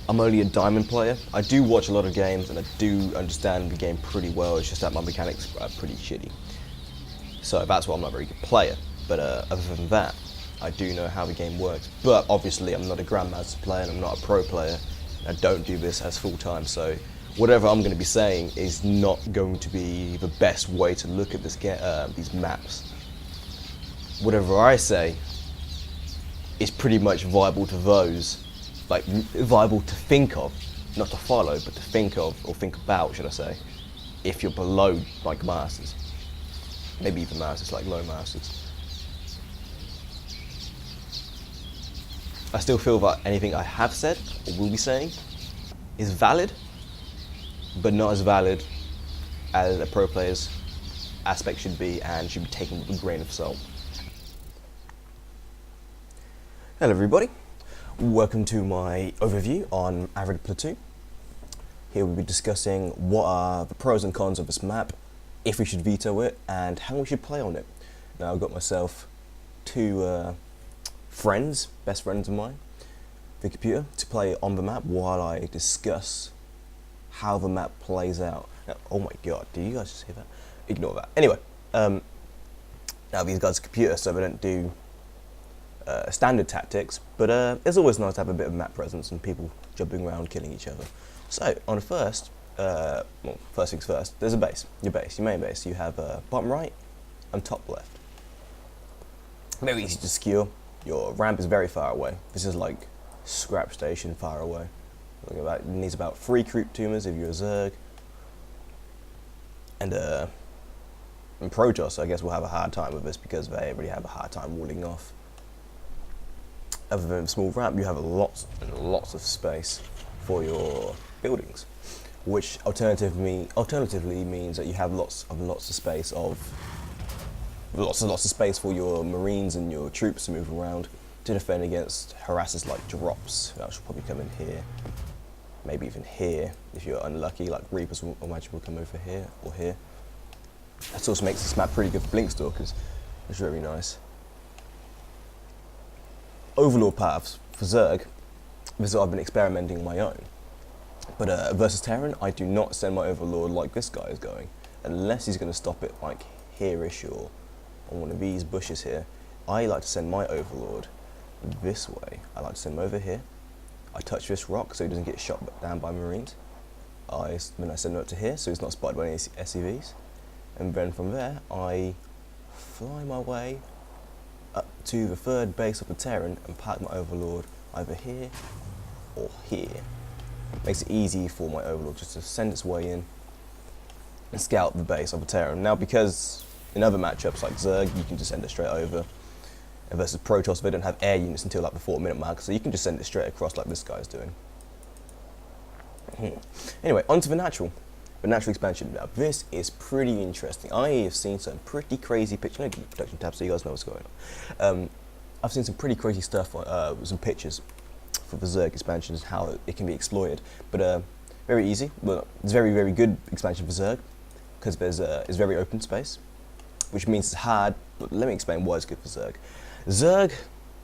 I'm only a diamond player. I do watch a lot of games and I do understand the game pretty well. It's just that my mechanics are pretty shitty. So that's why I'm not a very good player. But other than that, I do know how the game works. But obviously I'm not a grandmaster player and I'm not a pro player. I don't do this as full time. So whatever I'm going to be saying is not going to be the best way to look at these maps. Whatever I say is pretty much viable to those, like viable to think of, not to follow, but to think of, or think about, should I say, if you're below like masters. Maybe even masters, like low masters. I still feel that anything I have said, or will be saying, is valid, but not as valid as a pro player's aspect should be, and should be taken with a grain of salt. Hello everybody, welcome to my overview on Arid Plateau. Here we'll be discussing what are the pros and cons of this map, if we should veto it, and how we should play on it. Now I've got myself two best friends of mine, the computer, to play on the map while I discuss how the map plays out. Now, oh my god, do you guys just hear that? Ignore that. Anyway, now these guys are computer, so they don't do standard tactics, but it's always nice to have a bit of map presence and people jumping around killing each other. So on the first things first, there's a base, your main base. You have bottom right and top left. Very easy to secure. Your ramp is very far away. This is like scrap station far away. It needs about 3 creep tumors if you're a Zerg. And Protoss, I guess, will have a hard time with this because they already have a hard time walling off. Other than a small ramp, you have lots and lots of space for your buildings, which alternatively means that you have lots of space for your marines and your troops to move around to defend against harassers like drops. That should probably come in here, maybe even here if you're unlucky, like Reapers will imagine will come over here or here. That also makes this map pretty good for Blink Stalkers. It's very nice. Overlord paths for Zerg, this is what I've been experimenting on my own. But versus Terran, I do not send my Overlord like this guy is going, unless he's going to stop it like here-ish or on one of these bushes here. I like to send my Overlord this way. I like to send him over here. I touch this rock so he doesn't get shot down by Marines. Then I send him up to here so he's not spotted by any SCVs. And then from there, I fly my way up to the third base of the Terran and park my Overlord either here or here. Makes it easy for my Overlord just to send its way in and scout the base of the Terran. Now, because in other matchups like Zerg, you can just send it straight over, and versus Protoss, they don't have air units until like the 4-minute mark, so you can just send it straight across like this guy's doing. Anyway, onto the natural expansion. Now, this is pretty interesting. I have seen some pretty crazy pictures. I'm going to give the production tab so you guys know what's going on. I've seen some pretty crazy stuff, with some pictures for the Zerg expansions, how it can be exploited. But very easy. Well, it's very, very good expansion for Zerg because it's very open space, which means it's hard. But let me explain why it's good for Zerg. Zerg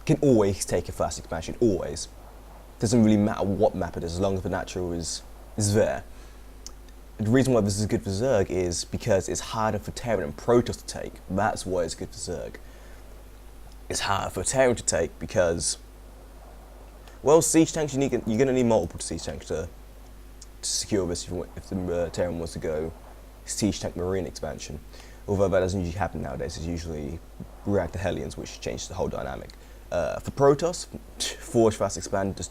can always take a fast expansion, always. Doesn't really matter what map it is, as long as the natural is there. The reason why this is good for Zerg is because it's harder for Terran and Protoss to take. That's why it's good for Zerg. It's harder for Terran to take because, well, siege tanks, you're going to need multiple siege tanks to secure this if the Terran wants to go siege tank marine expansion. Although that doesn't usually happen nowadays. It's usually reactor Hellions, which changes the whole dynamic. For Protoss, Forge Fast Expand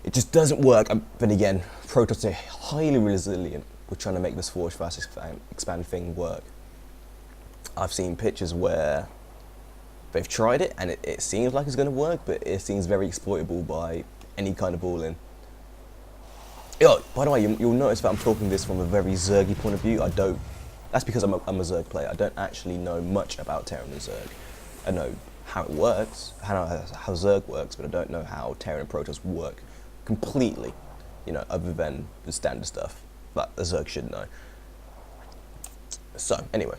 it just doesn't work. But again, Protoss are highly resilient. We're trying to make this Forge Fast Expand thing work. I've seen pictures where they've tried it and it seems like it's going to work, but it seems very exploitable by any kind of ball-in. Oh, by the way, you'll notice that I'm talking this from a very Zergy point of view. That's because I'm a Zerg player. I don't actually know much about Terran and Zerg. I know how it works, how Zerg works, but I don't know how Terran and Protoss work completely, other than the standard stuff that the Zerg should know. So, anyway,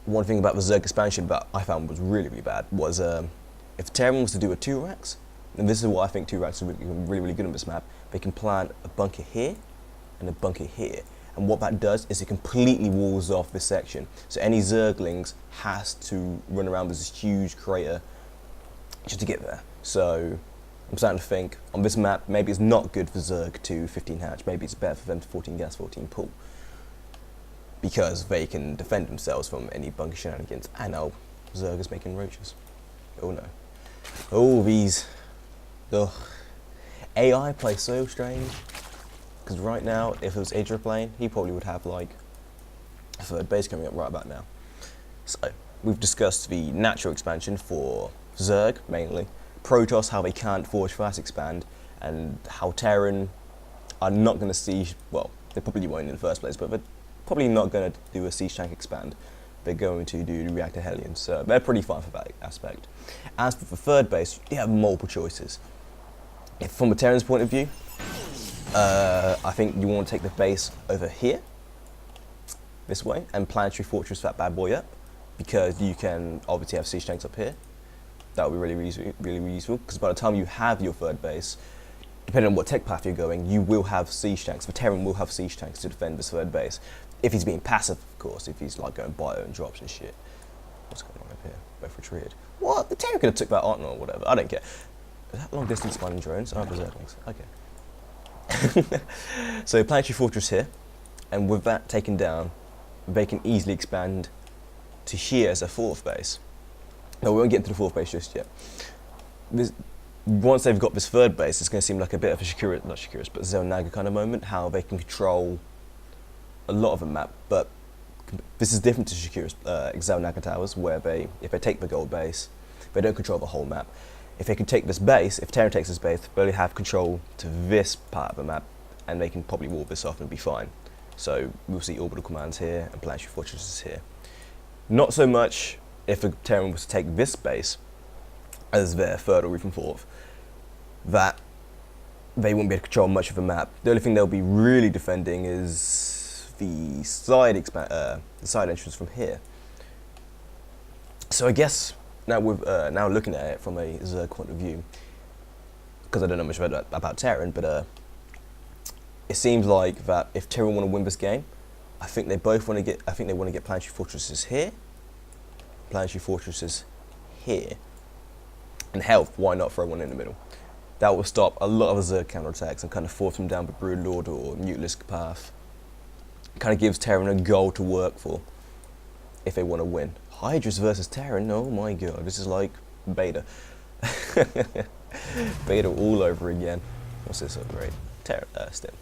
one thing about the Zerg expansion that I found was really, really bad was if Terran was to do a 2 racks, and this is what I think two rats are really, really good on this map. They can plant a bunker here and a bunker here. And what that does is it completely walls off this section. So any Zerglings has to run around this huge crater just to get there. So I'm starting to think on this map, maybe it's not good for Zerg to 15 hatch. Maybe it's better for them to 14 gas, 14 pull. Because they can defend themselves from any bunker shenanigans. And now Zerg is making roaches. Oh no. Oh, these. Ugh. AI plays so strange. Because right now, if it was Idra playing, he probably would have like a third base coming up right about now. So, we've discussed the natural expansion for Zerg, mainly. Protoss, how they can't Forge Fast expand, and how Terran are not going to siege, well, they probably won't in the first place, but they're probably not going to do a siege tank expand. They're going to do Reactor Hellions, so they're pretty fine for that aspect. As for the third base, you have multiple choices. From a Terran's point of view, I think you want to take the base over here, this way, and Planetary Fortress that bad boy up, because you can obviously have siege tanks up here. That would be really useful, because by the time you have your third base, depending on what tech path you're going, you will have siege tanks. The Terran will have siege tanks to defend this third base, if he's being passive, of course, if he's like going bio and drops and shit. What's going on up here? Both retreated. What? The Terran could have took that on or whatever. I don't care. Is that long distance mining drones? Oh, Berserklings. Okay. So Planetary Fortress here, and with that taken down, they can easily expand to here as a fourth base. No, we won't get into the fourth base just yet. Once they've got this third base, it's going to seem like a bit of a not Shakuris, but Zelnaga kind of moment, how they can control a lot of the map, but this is different to Shakuris, Zelnaga Towers, where if they take the gold base, they don't control the whole map. If they can take this base, if Terran takes this base, they only have control to this part of the map, and they can probably wall this off and be fine. So we'll see orbital commands here and planetary fortresses here. Not so much if a Terran was to take this base as their third or even fourth, that they won't be able to control much of the map. The only thing they'll be really defending is the side entrance from here. So I guess now now looking at it from a Zerg point of view, because I don't know much about Terran, but it seems like that if Terran want to win this game, I think they both want to get. I think they want to get planetary fortresses here, planetary fortresses here, and health. Why not throw one in the middle? That will stop a lot of Zerg counterattacks and kind of force them down the Broodlord or Mutalisk path. Kind of gives Terran a goal to work for if they want to win. Hydras versus Terran, oh my god, this is like beta. Beta all over again. What's this upgrade? Stim.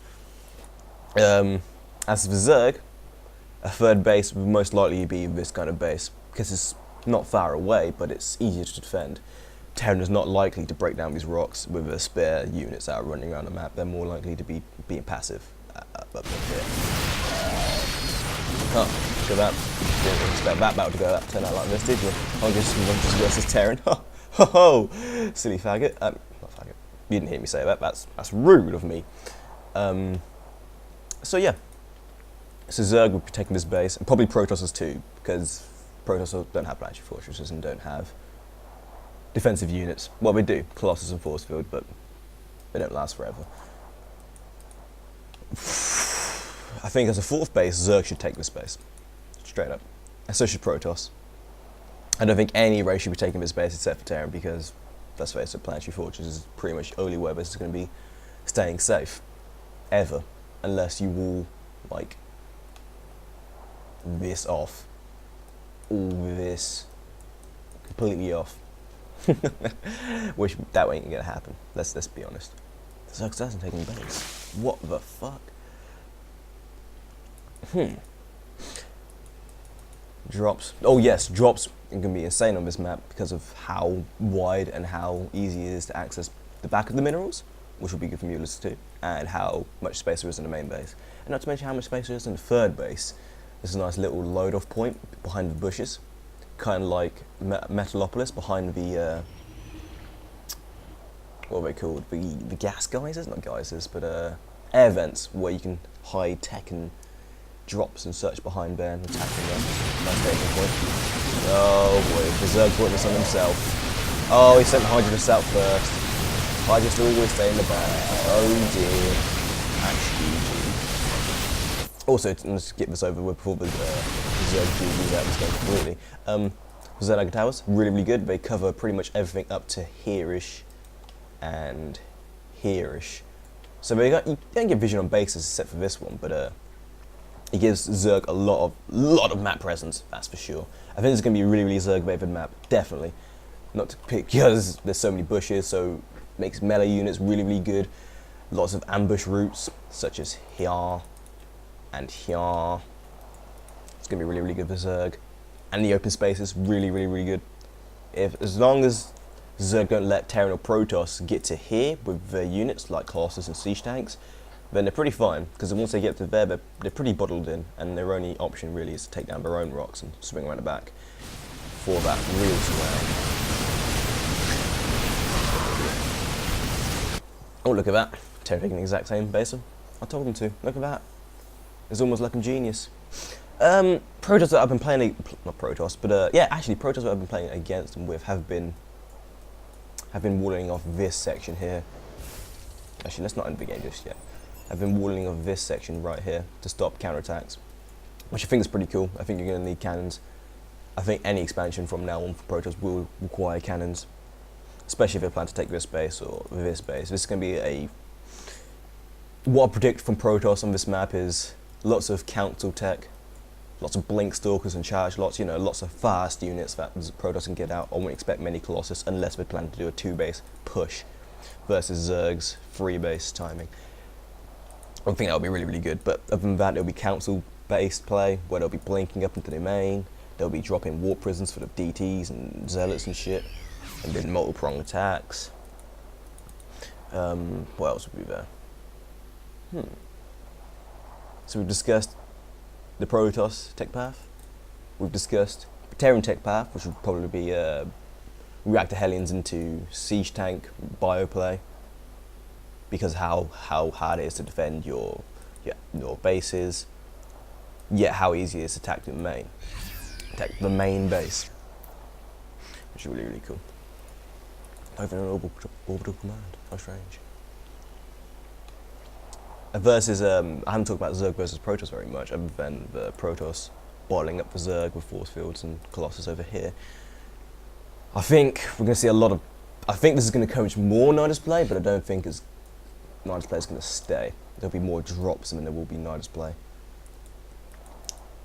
As for Zerg, a third base would most likely be this kind of base, because it's not far away, but it's easier to defend. Terran is not likely to break down these rocks with the spare units that are running around the map. They're more likely to be being passive up here. Oh, look at that. Didn't expect that battle to go that turn out like this, did you? Hydras versus Terran. Ho ho ho! Silly faggot. Not faggot. You didn't hear me say that. That's rude of me. So yeah. So Zerg would be taking this base, and probably Protosses too, because Protosses don't have planetary fortresses and don't have defensive units. Well, they do, Colossus and Force Field, but they don't last forever. I think as a fourth base, Zerg should take this base. Straight up. And so should Protoss. I don't think any race should be taking this base except for Terran, because, let's face it, Planetary Fortress is pretty much only where this is going to be staying safe. Ever. Unless you wall, like, this off. All this completely off. Which, that ain't going to happen. Let's be honest. Zerg doesn't take any base. What the fuck? Drops. Oh yes, drops can be insane on this map because of how wide and how easy it is to access the back of the minerals, which will be good for Mutalisk too, and how much space there is in the main base. And not to mention how much space there is in the third base. There's a nice little load-off point behind the bushes, kind of like Metalopolis behind the, what are they called? The gas geysers? Not geysers, but air vents, where you can hide tech and drops and such behind there and attacking them. Nice taking point. Oh boy, the Zerg brought this on himself. Oh, he sent Hydra out first. I just always stay in the back. Oh dear. Actually, also, let's get this over with before the Zerg GG's out this game completely. Zerg Towers, really, really good. They cover pretty much everything up to here-ish and here-ish. So you don't get vision on bases except for this one, but it gives Zerg a lot of map presence, that's for sure. I think it's going to be a really, really Zerg-favored map, definitely. Not to pick, because there's so many bushes, so it makes melee units really, really good. Lots of ambush routes, such as here and here. It's going to be really, really good for Zerg. And the open space is really, really, really good. As long as Zerg don't let Terran or Protoss get to here with their units, like Colossus and Siege Tanks, then they're pretty fine, because once they get to there, they're pretty bottled in, and their only option really is to take down their own rocks and swing around the back for that real surround. Oh, look at that. Terran taking the exact same base. I told them to. Look at that. It's almost like I'm genius. Protoss that I've been playing, not Protoss, but yeah, actually Protoss that I've been playing against and with have been walling off this section here. Actually, let's not end the game just yet. I've been walling off this section right here to stop counterattacks, which I think is pretty cool. I think you're going to need cannons. I think any expansion from now on for Protoss will require cannons, especially if they plan to take this base or this base. This is going to be what I predict from Protoss on this map is lots of council tech, lots of blink stalkers and charge lots, you know, lots of fast units that Protoss can get out. I wouldn't expect many Colossus unless we plan to do a 2-base push versus Zerg's 3-base timing. I think that would be really, really good, but other than that, it'll be council-based play, where they'll be blinking up into the main, they'll be dropping warp prisons for the DTs and zealots and shit, and then multi-pronged attacks. What else would be there? So we've discussed the Protoss tech path, we've discussed the Terran tech path, which would probably be reactor Hellions into siege tank bioplay, because how hard it is to defend your bases, yet how easy it is to attack the main base, which is really, really cool. Over an orbital command, how strange. Versus, I haven't talked about Zerg versus Protoss very much, other than the Protoss bottling up the Zerg with force fields and Colossus over here. I think we're going to see a lot of. I think this is going to encourage more Nidus play, but I don't think Nidus play is going to stay. There'll be more drops than there will be Nidus play.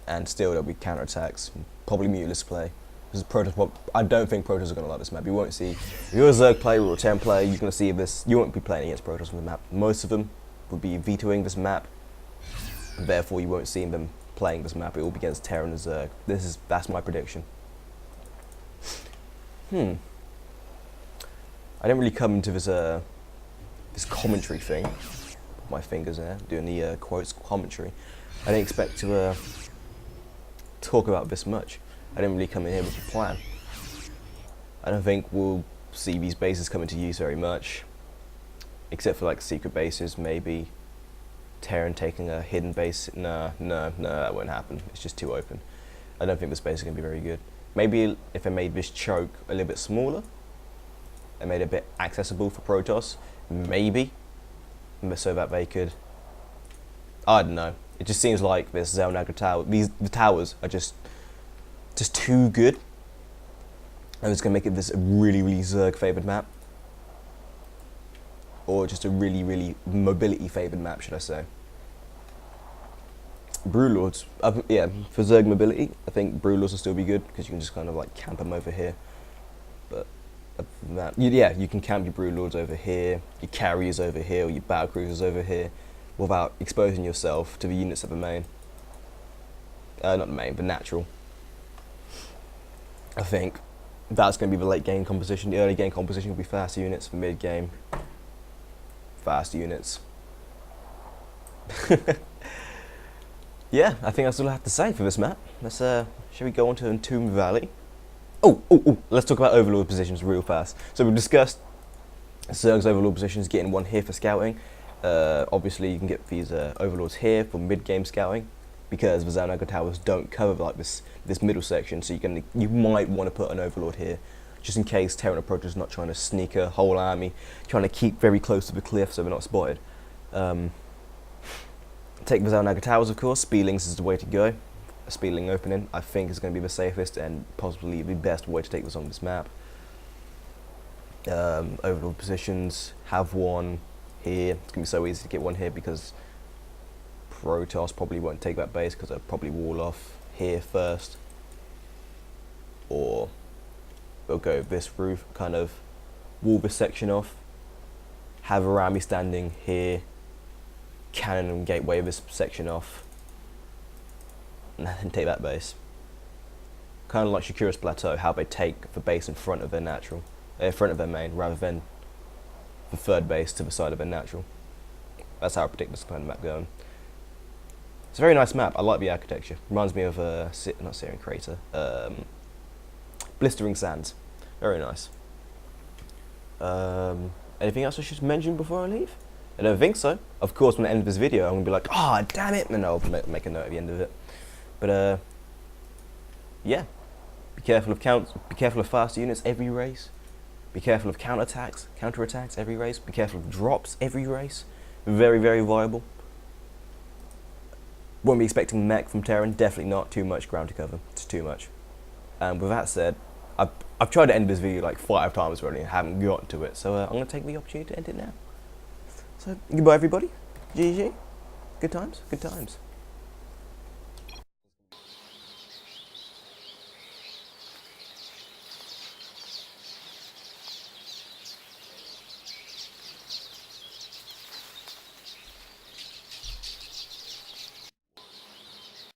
And still there'll be counterattacks, probably muteless play. Because Protoss, I don't think Protoss are going to like this map. You won't see, if you're a Zerg player or a Terran player, you're going to see this. You won't be playing against Protoss on the map. Most of them will be vetoing this map, therefore you won't see them playing this map. It will be against Terran and Zerg. That's my prediction. I didn't really come into this commentary thing. Put my fingers there, doing the quotes commentary. I didn't expect to talk about this much. I didn't really come in here with a plan. I don't think we'll see these bases come into use very much, except for like secret bases, maybe Terran taking a hidden base. No, that won't happen. It's just too open. I don't think this base is going to be very good. Maybe if I made this choke a little bit smaller, I made it a bit accessible for Protoss, maybe, so that they could, I don't know. It just seems like this Zelnaga tower, the towers are just too good. And it's going to make it this a really, really Zerg favoured map. Or just a really, really mobility favoured map, should I say. Brewlords, yeah, for Zerg mobility, I think Brewlords will still be good, because you can just kind of like camp them over here. But other than that, yeah, you can camp your Brewlords over here, your carriers over here, or your battle cruisers over here, without exposing yourself to the units of the main. Not the main, but natural. I think that's going to be the late game composition. The early game composition will be fast units, for mid game, fast units. Yeah, I think that's all I have to say for this map. Let's shall we go on to Entomb Valley? Oh, let's talk about overlord positions real fast. So we've discussed Zerg's overlord positions, getting one here for scouting. Obviously you can get these overlords here for mid-game scouting, because the Zelnaga towers don't cover like this middle section, so you might want to put an overlord here just in case Terran approaches, not trying to sneak a whole army, trying to keep very close to the cliff so we're not spotted. Take the Zalnaga Towers, of course. Speedlings is the way to go. A speedling opening, I think, is going to be the safest and possibly the best way to take this on this map. Overlord positions, have one here. It's going to be so easy to get one here because Protoss probably won't take that base because they'll probably wall off here first. Or we'll go this route, kind of wall this section off, have a army standing here, cannon and gateway this section off, and then take that base. Kind of like Arid Plateau, how they take the base in front of their natural, in front of their main, rather than the third base to the side of their natural. That's how I predict this kind of map going. It's a very nice map. I like the architecture. Reminds me of not Syrian Crater, Blistering Sands. Very nice. Anything else I should mention before I leave? I don't think so. Of course, when I end this video, I'm going to be like, oh, damn it, and I'll make a note at the end of it. But, yeah. Be careful of fast units every race. Be careful of counterattacks every race. Be careful of drops every race. Very, very viable. Won't be expecting mech from Terran. Definitely not too much ground to cover. It's too much. And with that said, I've tried to end this video like 5 times already and haven't gotten to it. So I'm going to take the opportunity to end it now. So goodbye everybody. GG. Good times. Good times.